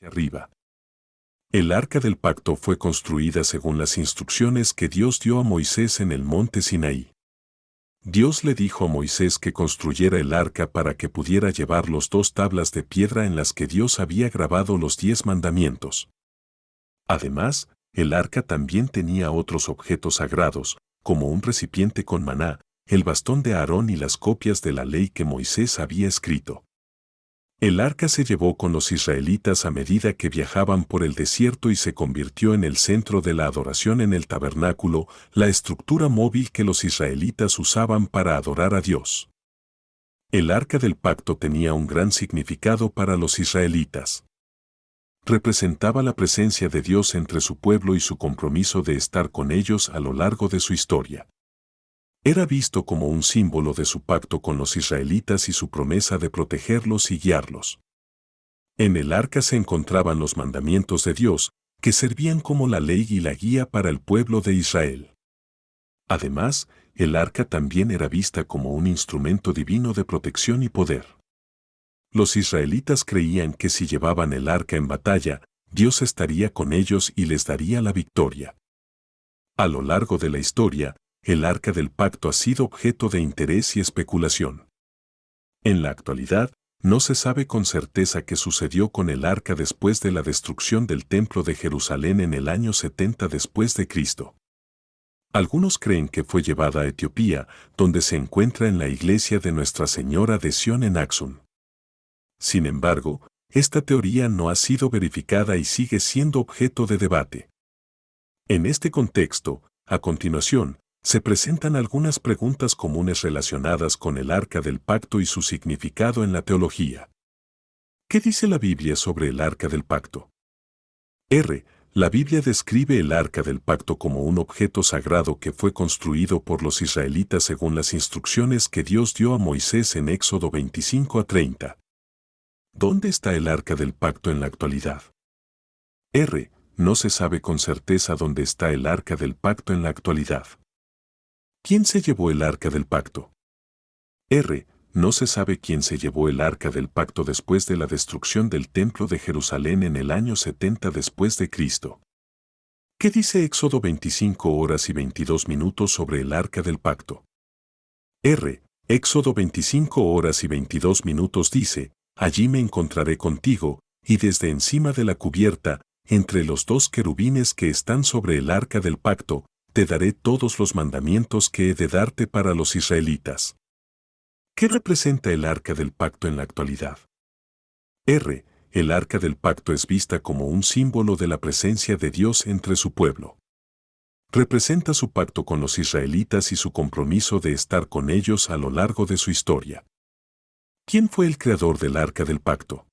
arriba. El arca del pacto fue construida según las instrucciones que Dios dio a Moisés en el monte Sinaí. Dios le dijo a Moisés que construyera el arca para que pudiera llevar los 2 tablas de piedra en las que Dios había grabado los 10 mandamientos. Además, el arca también tenía otros objetos sagrados, como un recipiente con maná, el bastón de Aarón y las copias de la ley que Moisés había escrito. El arca se llevó con los israelitas a medida que viajaban por el desierto y se convirtió en el centro de la adoración en el tabernáculo, la estructura móvil que los israelitas usaban para adorar a Dios. El arca del pacto tenía un gran significado para los israelitas. Representaba la presencia de Dios entre su pueblo y su compromiso de estar con ellos a lo largo de su historia. Era visto como un símbolo de su pacto con los israelitas y su promesa de protegerlos y guiarlos. En el arca se encontraban los mandamientos de Dios, que servían como la ley y la guía para el pueblo de Israel. Además, el arca también era vista como un instrumento divino de protección y poder. Los israelitas creían que si llevaban el arca en batalla, Dios estaría con ellos y les daría la victoria. A lo largo de la historia, el arca del pacto ha sido objeto de interés y especulación. En la actualidad, no se sabe con certeza qué sucedió con el arca después de la destrucción del Templo de Jerusalén en el año 70 después de Cristo. Algunos creen que fue llevada a Etiopía, donde se encuentra en la iglesia de Nuestra Señora de Sion en Axum. Sin embargo, esta teoría no ha sido verificada y sigue siendo objeto de debate. En este contexto, a continuación, se presentan algunas preguntas comunes relacionadas con el arca del pacto y su significado en la teología. ¿Qué dice la Biblia sobre el arca del pacto? La Biblia describe el arca del pacto como un objeto sagrado que fue construido por los israelitas según las instrucciones que Dios dio a Moisés en Éxodo 25 a 30. ¿Dónde está el arca del pacto en la actualidad? No se sabe con certeza dónde está el arca del pacto en la actualidad. ¿Quién se llevó el arca del pacto? No se sabe quién se llevó el arca del pacto después de la destrucción del Templo de Jerusalén en el año 70 después de Cristo. ¿Qué dice Éxodo 25 horas y 22 minutos sobre el arca del pacto? Éxodo 25 horas y 22 minutos dice, allí me encontraré contigo, y desde encima de la cubierta, entre los 2 querubines que están sobre el arca del pacto, te daré todos los mandamientos que he de darte para los israelitas. ¿Qué representa el arca del pacto en la actualidad? El arca del pacto es vista como un símbolo de la presencia de Dios entre su pueblo. Representa su pacto con los israelitas y su compromiso de estar con ellos a lo largo de su historia. ¿Quién fue el creador del arca del pacto?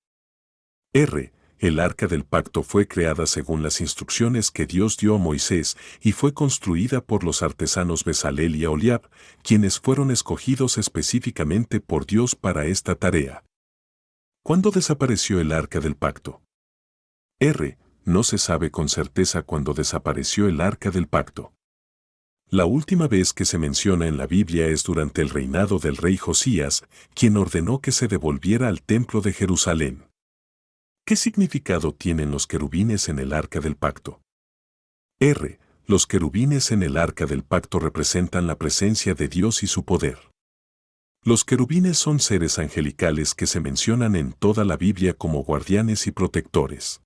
El arca del pacto fue creada según las instrucciones que Dios dio a Moisés y fue construida por los artesanos Bezalel y Aholiab, quienes fueron escogidos específicamente por Dios para esta tarea. ¿Cuándo desapareció el arca del pacto? No se sabe con certeza cuándo desapareció el arca del pacto. La última vez que se menciona en la Biblia es durante el reinado del rey Josías, quien ordenó que se devolviera al templo de Jerusalén. ¿Qué significado tienen los querubines en el arca del pacto? Los querubines en el arca del pacto representan la presencia de Dios y su poder. Los querubines son seres angelicales que se mencionan en toda la Biblia como guardianes y protectores.